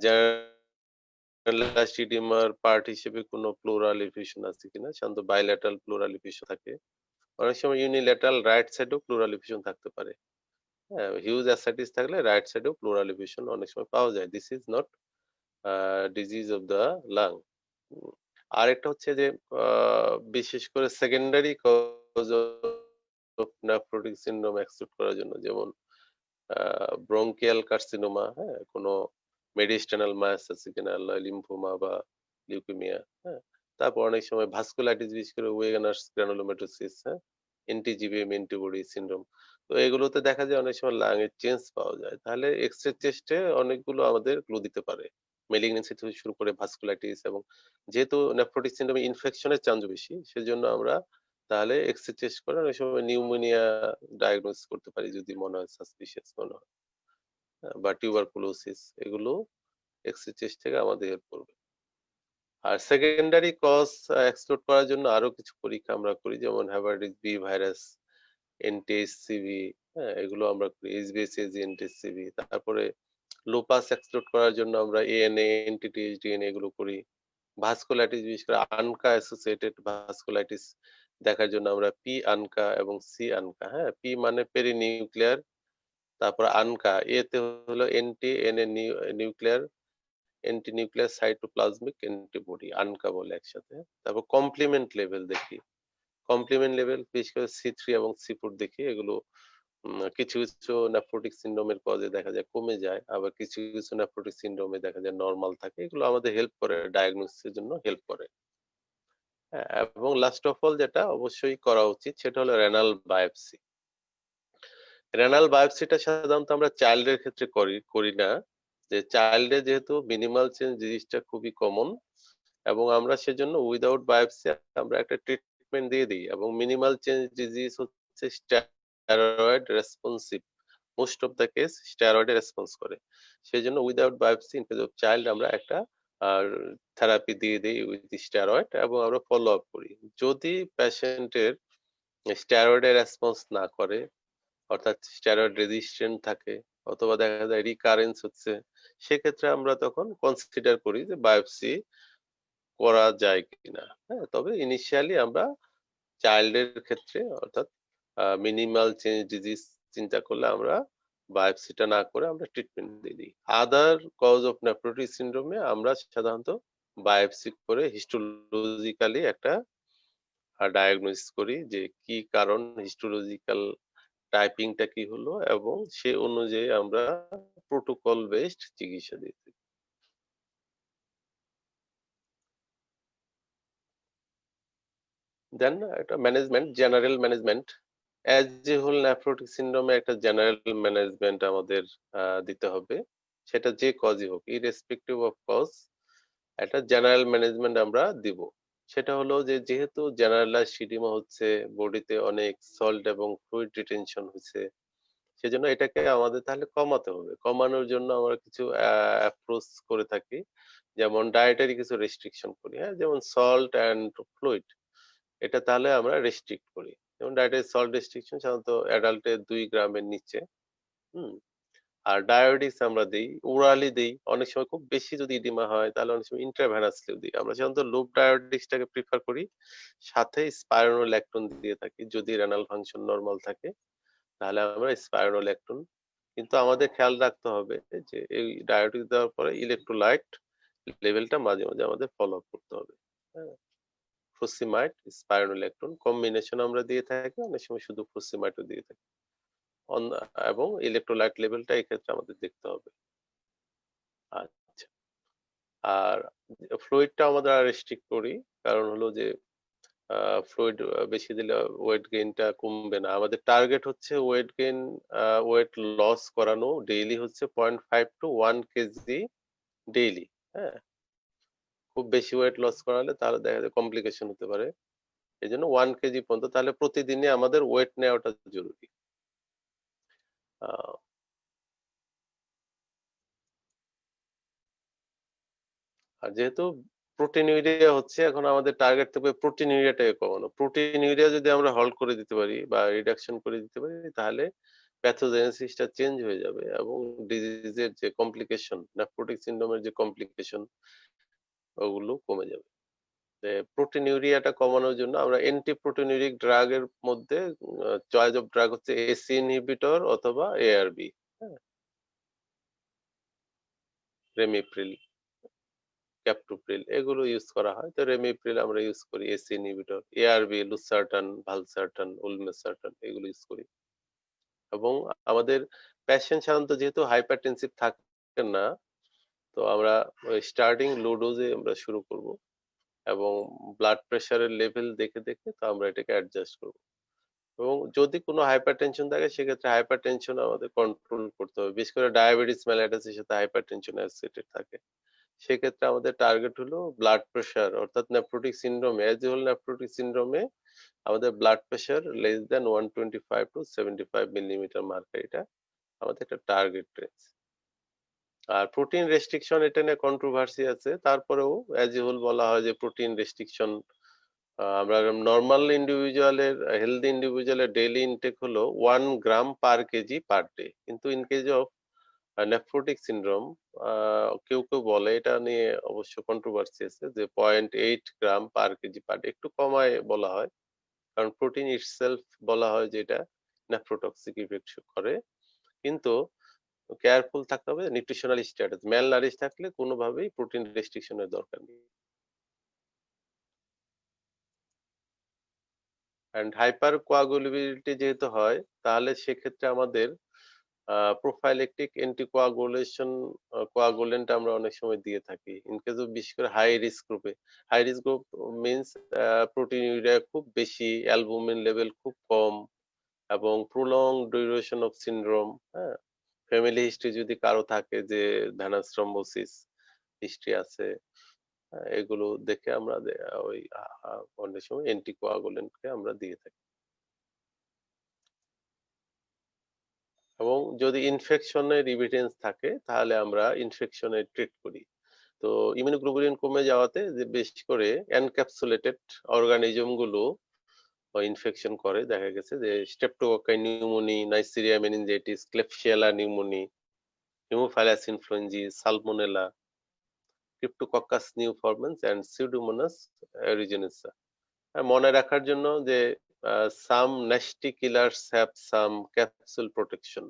জেনারেলাইজড ইডিমার পার্ট হিসেবে কোনো প্লুরাল এফিউশন আছে কিনা, সাধারণত বাইল্যাটারাল প্লুরাল এফিউশন থাকে। অনেক সময় ইউনিল্যাটারাল রাইট সাইডেও প্লুরাল এফিউশন থাকতে পারে, হ্যাঁ, হিউজ অ্যাসাইটিস থাকলে রাইট সাইডেও প্লুরাল এফিউশন অনেক সময় পাওয়া যায়। This is not disease of the lung. আরেকটা হচ্ছে যে বিশেষ করে secondary cause of nephrotic syndrome exclude করার জন্য, যেমন ব্রঙ্কিয়াল কার্সিনোমা, হ্যাঁ, কোনো মেডিস্টেনাল মাস আছে কিনা, লিম্ফোমা বা লিউকেমিয়া, হ্যাঁ, তারপর অনেক সময় ভাস্কুলাইটিস, বিশেষ করে ওয়েগানার্স গ্রানুলোমেটোসিস, হ্যাঁ, NTGBM অ্যান্টিবডি সিনড্রোম। তো এগুলোতে দেখা যায় অনেক সময় লাং এর চেঞ্জ পাওয়া যায়। তাহলে এক্স-রে চেস্টে অনেকগুলো আমাদের ক্লু দিতে পারে। মেলিগন্যান্সি থেকে শুরু করে ভাস্কুলাইটিস, এবং যেহেতু নেফ্রোটিক সিনড্রোমে ইনফেকশনের চান্স বেশি, সেজন্য আমরা তাহলে এক্স-রে চেস্ট করে অনেক সময় নিউমোনিয়া ডায়াগনোস করতে পারি যদি মনে হয় সাসপিশিয়াস মনে হয়। বা টিউবারকুলোসিস, এগুলো এক্স-রে চেস্ট থেকে আমাদের হেল্প করবে। আর সেকেন্ডারি কজ এক্সক্লুড করার জন্য আরো কিছু পরীক্ষা আমরা করি, যেমন হেপাটাইটিস বি ভাইরাস, এনটিএসসিভি, হ্যাঁ এগুলো আমরা করি, এইচবিএসএজি, এনটিএসসিভি। তারপরে লুপাস এক্সক্লুড করার জন্য আমরা এএনএ, এনটিটিএইচ, ডিএনএ এগুলো করি। ভাস্কুলাইটিস, বিশেষ করে আনকা অ্যাসোসিয়েটেড ভাস্কুলাইটিস দেখার জন্য আমরা পি আনকা এবং সি আনকা, হ্যাঁ পি মানে পেরিনিউক্লিয়ার, তারপর আনকা এতে হলো anti N A nuclear anti nuclear cytoplasmic antibody, ANCA বলে একসাথে। তারপর কমপ্লিমেন্ট লেভেল দেখি, কমপ্লিমেন্ট লেভেল বিশেষ করে সি3 এবং সি4 দেখি। এগুলো কিছু কিছু নেফ্রোটিক সিনড্রোমের কজে দেখা যায় কমে যায়, আবার কিছু কিছু নেফ্রোটিক সিনড্রোমে দেখা যায় নরমাল থাকে। এগুলো আমাদের হেল্প করে, ডায়াগনোসিসের জন্য হেল্প করে। হ্যাঁ, এবং লাস্ট অফ অল যেটা অবশ্যই করা উচিত সেটা হলো রেনাল বায়োপসি। রেনাল বায়োপসিটা সাধারণত আমরা চাইল্ডের ক্ষেত্রে করি না, যে চাইল্ডে যেহেতু মিনিমাল চেঞ্জ জিনিসটা খুবই কমন, এবং আমরা সেজন্য উইদাউট বায়োপসি আমরা একটা ট্রিটমেন্ট দিয়ে দিই। এবং মিনিমাল চেঞ্জ ডিজিজ হচ্ছে steroid responsive, most of the case স্টেরয়েডে রেসপন্স করে। সেই জন্য without biopsy in case of child আমরা একটা থেরাপি দিয়ে দিই উইথ স্টেরয়েড, এবং আমরা ফলো আপ করি। যদি পেশেন্টের স্টেরয়েডে রেসপন্স না করে, অর্থাৎ স্টেরয়েড রেজিস্ট্যান্ট থাকে, অথবা দেখা যায় রিকারেন্স হচ্ছে, সেক্ষেত্রে আমরা তখন কনসিডার করি যে বায়োপসি করা যায় কিনা। হ্যাঁ, তবে ইনিশিয়ালি আমরা চাইল্ডের ক্ষেত্রে, অর্থাৎ মিনিমাল চেঞ্জ ডিজিজ চিন্তা করলে আমরা বায়োপসিটা না করে আমরা ট্রিটমেন্ট দিয়ে দিই। আদার কজ অফ নেফ্রোটিক সিনড্রোমে আমরা সাধারণত বায়োপসি করে হিস্টোলজিক্যালি একটা ডায়াগনোসিস করি যে কি কারণ, হিস্টোলজিক্যাল টাইপিংটা কি হলো, এবং সে অনুযায়ী আমরা প্রোটোকল বেসড চিকিৎসা দিয়ে থাকি। দেন একটা management, general management, as a whole nephrotic সিনড্রোমে একটা জেনারেল ম্যানেজমেন্ট আমাদের দিতে হবে, সেটা যে কজই হোক, ইরেসপেক্টিভ অফ কজ, একটা জেনারেল ম্যানেজমেন্ট আমরা দিব। সেটা হলো যে যেহেতু জেনারেলাইজড ইডিমা হচ্ছে, বডিতে অনেক সল্ট এবং ফ্লুইড রিটেনশন হচ্ছে, সেজন্য এটাকে আমাদের তাহলে কমাতে হবে। কমানোর জন্য আমরা কিছু অ্যাপ্রোচ করে থাকি, যেমন ডায়েটারি কিছু রেস্ট্রিকশন করি, হ্যাঁ যেমন সল্ট অ্যান্ড ফ্লুইড, এটা তাহলে আমরা রেস্ট্রিক্ট করি। যেমন ডায়েটারি সল্ট রেস্ট্রিকশন সাধারণত অ্যাডাল্টে 2 গ্রামের নিচে। হুম। আর ডায়োডিক্স আমরা দিই, ওরালি দিই। অনেক সময় খুব বেশি যদি ইডিমা হয় তাহলে অনেক সময় ইন্ট্রাভেনাসলিও দিই। আমরা সাধারণত লুপ ডায়োডিক্সটাকে প্রিফার করি, সাথে স্পাইরোনোল্যাকটোন দিয়ে থাকি। যদি রেনাল ফাংশন নরমাল থাকে তাহলে আমরা স্পাইরোনোল্যাকটোন। কিন্তু আমাদের খেয়াল রাখতে হবে যে এই ডায়োডিক্স দেওয়ার পরে ইলেকট্রোলাইট লেভেলটা মাঝে মাঝে আমাদের ফলো আপ করতে হবে। হ্যাঁ, ফুসিমাইড, স্পাইরোনোল্যাকটোন কম্বিনেশন আমরা দিয়ে থাকি, অনেক সময় শুধু ফুসিমাইডও দিয়ে থাকি। এবং ইলেকট্রোলাইট লেভেলটা এক্ষেত্রে আমাদের দেখতে হবে। আচ্ছা, আর ফ্লুইডটা আমরা রেস্ট্রিক্ট করি, কারণ হলো যে ফ্লুইড বেশি দিলে ওয়েট গেইনটা কমবে না। আমাদের টার্গেট হচ্ছে ওয়েট গেইন, ওয়েট লস করানো ডেইলি হচ্ছে 0.5 to 1 কেজি ডেইলি। হ্যাঁ, খুব বেশি ওয়েট লস করালে তাহলে দেখা যায় কমপ্লিকেশন হতে পারে। এই জন্য 1 কেজি পর্যন্ত, তাহলে প্রতিদিনই আমাদের ওয়েট নেওয়াটা জরুরি। আর যেহেতু প্রোটিনিউরিয়া হচ্ছে, এখন আমাদের টার্গেট থাকবে প্রোটিনিউরিয়াটাকে কমানো। প্রোটিনিউরিয়া যদি আমরা হল্ট করে দিতে পারি বা রিডাকশন করে দিতে পারি, তাহলে প্যাথোজেনেসিসটা চেঞ্জ হয়ে যাবে, এবং ডিজিজের যে কমপ্লিকেশন, নেফ্রোটিক সিনড্রোমের যে কমপ্লিকেশন, ওগুলো কমে যাবে। প্রোটিনিউরিয়াটা কমানোর জন্য আমরা অ্যান্টি প্রোটিনিউরিক ড্রাগের মধ্যে চয়েস অফ ড্রাগ হচ্ছে এসি ইনহিবিটর অথবা এআরবি, হ্যাঁ, রেমিপ্রিল, ক্যাপটোপ্রিল, এগুলো ইউজ করা হয়। তো রেমিপ্রিল আমরা ইউজ করি, এসি ইনহিবিটর, এআরবি, লুসারটান, ভালসারটান, উলমেসারটান এগুলো ইউজ করি। এবং আমাদের পেশেন্ট সাধারণত যেহেতু হাইপারটেনসিভ থাকে না, তো আমরা স্টার্টিং লো ডোজে আমরা শুরু করব, এবং ব্লাড প্রেশারের লেভেল দেখে দেখে তো আমরা এটাকে অ্যাডজাস্ট করব। এবং যদি কোনো হাইপারটেনশন থাকে সেক্ষেত্রে হাইপারটেনশন আমাদের কন্ট্রোল করতে হবে, বিশেষ করে ডায়াবেটিস মেলাইটাসের সাথে হাইপারটেনশন অ্যাসোসিয়েটেড থাকে। সেক্ষেত্রে আমাদের টার্গেট হলো ব্লাড প্রেশার, অর্থাৎ নেফ্রোটিক সিনড্রোমে, অ্যাজিওল নেফ্রোটিক সিনড্রোমে আমাদের blood pressure less than 125 to 75 millimetre marker, এটা আমাদের একটা টার্গেট রেঞ্জ। আর প্রোটিন রেস্ট্রিকশন, এটা নিয়ে কন্ট্রোভার্সি আছে, তারপরেও অ্যাজ এ হোল বলা হয় যে প্রোটিন রেস্ট্রিকশন আমরা নর্মাল ইন্ডিভিজুয়ালের, হেলদি ইন্ডিভিজুয়ালের ডেইলি ইনটেক হলো 1 গ্রাম পার কেজি পার ডে, কিন্তু in case of nephrotic syndrome কেউ কেউ বলে, এটা নিয়ে অবশ্য কন্ট্রোভার্সি আছে, যে 0.8 গ্রাম পার কেজি পার ডে, একটু কমায় বলা হয়, কারণ প্রোটিন ইটসেলফ বলা হয় যে এটা নেফ্রোটক্সিক ইফেক্ট করে। কিন্তু কেয়ারফুল থাকতে হবে নিউট্রিশনাল স্ট্যাটাস, ম্যাল নারিশ থাকলে কোনোভাবেই প্রোটিন রেস্ট্রিকশনের দরকার নেই। অ্যান্ড হাইপার কোয়াগুলেবিলিটি যেহেতু হয়, তাহলে সেক্ষেত্রে আমাদের প্রোফাইলেকটিক অ্যান্টিকোয়াগুলেশন কোয়াগুলেন্ট আমরা অনেক সময় দিয়ে থাকি ইন কেস অফ, বিশেষ করে হাই রিস্ক গ্রুপে। High risk group means proteinuria খুব বেশি, অ্যালবুমিন লেভেল খুব কম, এবং প্রলং ডিউরেশন অফ সিনড্রোম, হ্যাঁ, ফ্যামিলি হিস্ট্রি যদি কারো থাকে যে ভেনাস থ্রম্বোসিস হিস্ট্রি আছে, এগুলো দেখে আমরা ওই অনেক সময় অ্যান্টিকোয়াগুলেন্টকে আমরা দিয়ে থাকি। এবং যদি ইনফেকশনের এভিডেন্স থাকে তাহলে আমরা ইনফেকশনের ট্রিট করি। তো ইমিউনোগ্লোবুলিন কমে যাওয়াতে যে বেশি করে এনক্যাপসুলেটেড অর্গানিজম গুলো ইনফেকশন করে, দেখা গেছে যে Streptococcus pneumoniae, Neisseria meningitidis, Klebsiella pneumoniae, Haemophilus influenzae, Salmonella, Cryptococcus neoformans and Pseudomonas aeruginosa. মনে রাখার জন্য যে some nasty killers have some capsule protection.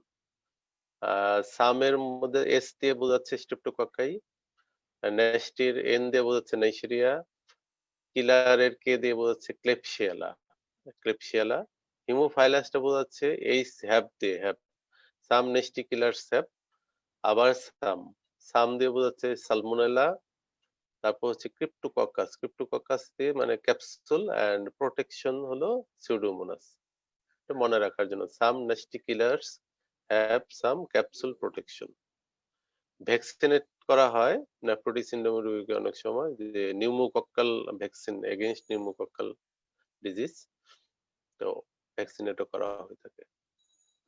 সামের মধ্যে এস দিয়ে বোঝাচ্ছে স্ট্রেপ্টোকক্কাই, ন্যাস্টির এন দিয়ে বোঝাচ্ছে নাইসেরিয়া, কিলারের কে দিয়ে বোঝাচ্ছে ক্লেপশিয়ালা, ক্লেপশিয়ালা। হিমোফাইলাসটা বোঝাচ্ছে এইচ হ্যাভ দিয়ে, have, some nasty killers have, আবার সাম, সাম দিয়ে বোঝাচ্ছে সালমোনেলা, তারপর হচ্ছে ক্রিপ্টোকক্কাস, ক্রিপ্টোকক্কাস দিয়ে মানে ক্যাপসুল, এন্ড প্রোটেকশন হলো সিউডোমোনাস। এটা মনে রাখার জন্য, some nasty killers have some capsule protection. Vaccinate করা হয় নেফ্রোটিক সিনড্রোমের রোগীকে অনেক সময়, যে pneumococcal vaccine against pneumococcal disease, তো ভ্যাকসিনেটও করা হয়ে থাকে।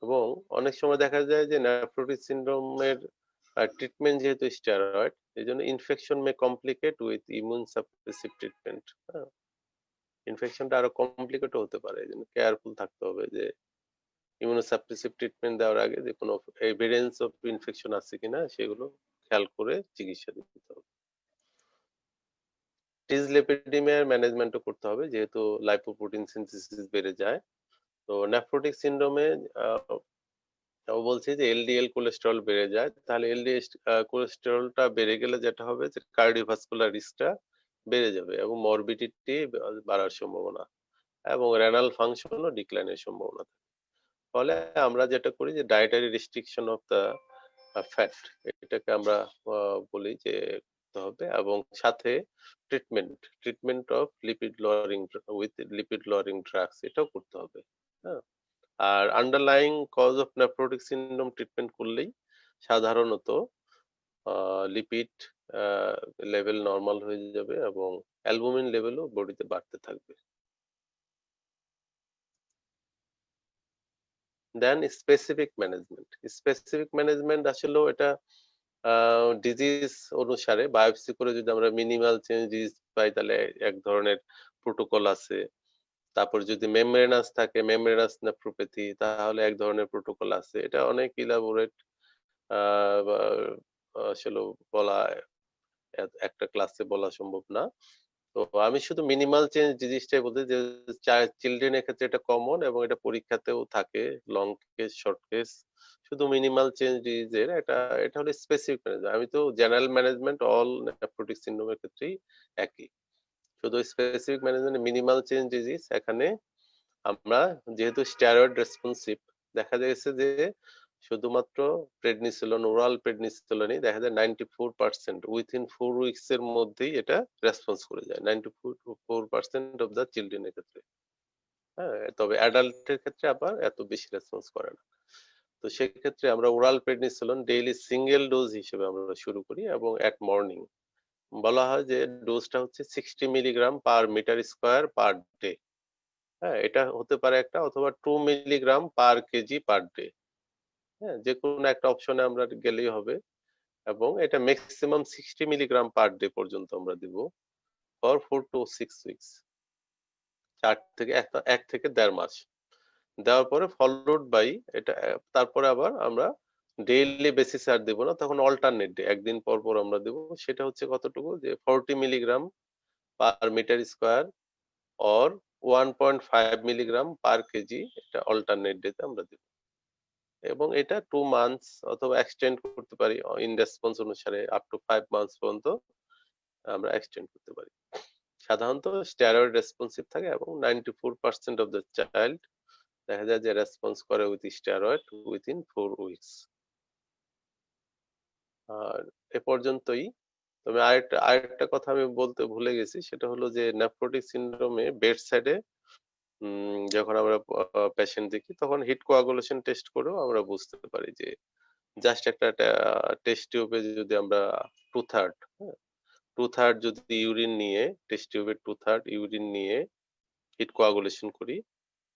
এবং অনেক সময় দেখা যায় যে নেফ্রোটিক সিনড্রোমের ট্রিটমেন্ট যেহেতু স্টেরয়েড, এই জন্য infection may complicate with immune suppressive treatment. ইনফেকশনটা আরো কমপ্লিকেট হতে পারে, এই জন্য কেয়ারফুল থাকতে হবে যে ইমিউনোসাপ্রেসিভ ট্রিটমেন্ট দেওয়ার আগে যে কোনো এভিডেন্স অফ ইনফেকশন আছে কিনা সেগুলো খেয়াল করে চিকিৎসা দিতে হবে। ডিসলিপিডিমিয়ার ম্যানেজমেন্টও করতে হবে, যেহেতু লাইপোপ্রোটিন সিনথেসিস বেড়ে যায়। তো নেফ্রোটিক সিনড্রোমে বলছি যে এলডিএল কোলেস্টেরল বেড়ে যায়, তাহলে এলডিএল কোলেস্টেরলটা বেড়ে গেলে যেটা হবে যে কার্ডিওভাস্কুলার রিস্কটা বেড়ে যাবে, এবং মরবিডিটি বাড়ার সম্ভাবনা, এবং রেনাল ফাংশনও ডিক্লাইনের সম্ভাবনা থাকে। ফলে আমরা যেটা করি যে dietary restriction of the fat, এটাকে আমরা বলি যে করতে হবে, এবং সাথে treatment of lipid lowering with lipid lowering drugs, এটাও করতে হবে। হ্যাঁ, আর underlying cause of nephrotic syndrome treatment করলেই সাধারণত লিপিড লেভেল নরমাল হয়ে যাবে, এবং অ্যালবুমিন লেভেলও বডিতে বাড়তে থাকবে। দেন স্পেসিফিক ম্যানেজমেন্ট আসলেও এটা ডিজিজ অনুসারে বায়োপসি করে যদি আমরা মিনিমাল চেঞ্জ ডিজিজ পাই, তাহলে এক ধরনের প্রোটোকল আছে। তারপর যদি মেমব্রেনাস থাকে, মেমব্রেনাস নেফ্রোপ্যাথি, তাহলে এক ধরনের প্রোটোকল আছে। এটা অনেক ইলাবোরেট, আসলে বলা একটা ক্লাসে বলা সম্ভব না। তো আমি শুধু মিনিমাল চেঞ্জ ডিজিজটাই বলতে, যে চিলড্রেনের ক্ষেত্রে এটা কমন, এবং এটা পরীক্ষাতেও থাকে, লং কেস শর্ট কেস। শুধু মিনিমাল চেঞ্জ ডিজিজের এটা হলো স্পেসিফিক ম্যানেজমেন্ট। আমি তো জেনারেল ম্যানেজমেন্ট অল নেফ্রোটিক সিনড্রোমের ক্ষেত্রেই একই, শুধু specific management minimal change disease. এখানে আমরা যেহেতু স্টেরয়েড রেসপন্সিভ, দেখা গেছে যে শুধুমাত্র প্রেডনিসোলন, ওরাল প্রেডনিসোলনই দেখা যায় 94% উইথিন 4 উইকস এর মধ্যেই এটা রেসপন্স করে যায়, 94% অফ দা চিলড্রেনের ক্ষেত্রে। হ্যাঁ, তবে অ্যাডাল্টের ক্ষেত্রে আবার এত বেশি রেসপন্স করে না। তো সেক্ষেত্রে আমরা oral prednisolone daily single dose হিসেবে আমরা শুরু করি এবং এট মর্নিং বলা হয় যে ডোজটা হচ্ছে 60 milligram per metre square per day. হ্যাঁ, এটা হতে পারে একটা, অথবা 2 milligram per KG per day. হ্যাঁ, যে কোনো একটা অপশনে আমরা গেলেই হবে, এবং এটা ম্যাক্সিমাম 60 মিলিগ্রাম পার ডে পর্যন্ত আমরা দিব ফর 4 to 6 উইকস, 1 থেকে 1.5 মাস দেওয়ার পরে ফলোড বাই এটা তারপরে আবার আমরা ডেইলি বেসিসে আর দেবো না, তখন অল্টারনেট ডে একদিন পর পর আমরা দেব। সেটা হচ্ছে কতটুকু, যে 40 milligram per metre square or 1.5 milligram per KG, এটা অল্টারনেট ডেতে আমরা দেব। এবং এটা 2 মান্থস অথবা এক্সটেন্ড করতে পারি ইন রেসপন্স অনুসারে, আপ টু 5 মান্থস পর্যন্ত আমরা এক্সটেন্ড করতে পারি। সাধারণত স্টেরয়েড রেসপন্সিভ থাকে এবং 94% অফ দ্য চাইল্ড দেখা যায় যে রেসপন্স করে উইথ স্টেরয়েড উইথিন 4 উইকস। আর এ পর্যন্তই। তবে আরেকটা কথা আমি বলতে ভুলে গেছি, সেটা হলো যে নেফ্রোটিক সিনড্রোমে বেড সাইডে যখন আমরা পেশেন্ট দেখি তখন হিট কোয়াগুলেশন টেস্ট করেও আমরা বুঝতে পারি যে জাস্ট একটা টেস্ট টিউবে যদি আমরা 2/3 2/3 যদি ইউরিন নিয়ে, টেস্ট টিউবের 2/3 ইউরিন নিয়ে হিট কোয়াগুলেশন করি,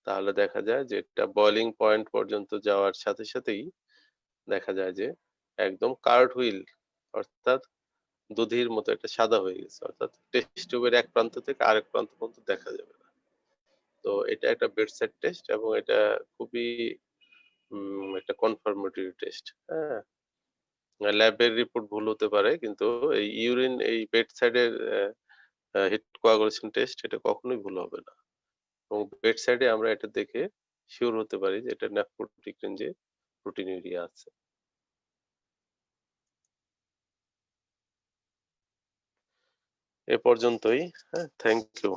তাহলে দেখা যায় যে এটা বয়লিং পয়েন্ট পর্যন্ত যাওয়ার সাথে সাথেই দেখা যায় যে একদম কার্ড হুইল, অর্থাৎ দুধির মতো এটা সাদা হয়ে গেছে, অর্থাৎ টেস্ট টিউবের এক প্রান্ত থেকে আরেক প্রান্ত পর্যন্ত দেখা যাবে না। তো এটা একটা বেডসাইড টেস্ট এবং এটা খুবই একটা কনফার্মেটরি টেস্ট। হ্যাঁ, ল্যাবের রিপোর্ট ভুল হতে পারে, কিন্তু এই ইউরিন এই বেডসাইডের হিট কোয়াগুলেশন টেস্ট এটা কখনোই ভুল হবে না। এবং বেডসাইডে আমরা এটা দেখে শিওর হতে পারি যে এটা নেফ্রোটিক রেঞ্জে প্রোটিনিউরিয়া আছে। এ পর্যন্তই। হ্যাঁ, থ্যাংক ইউ।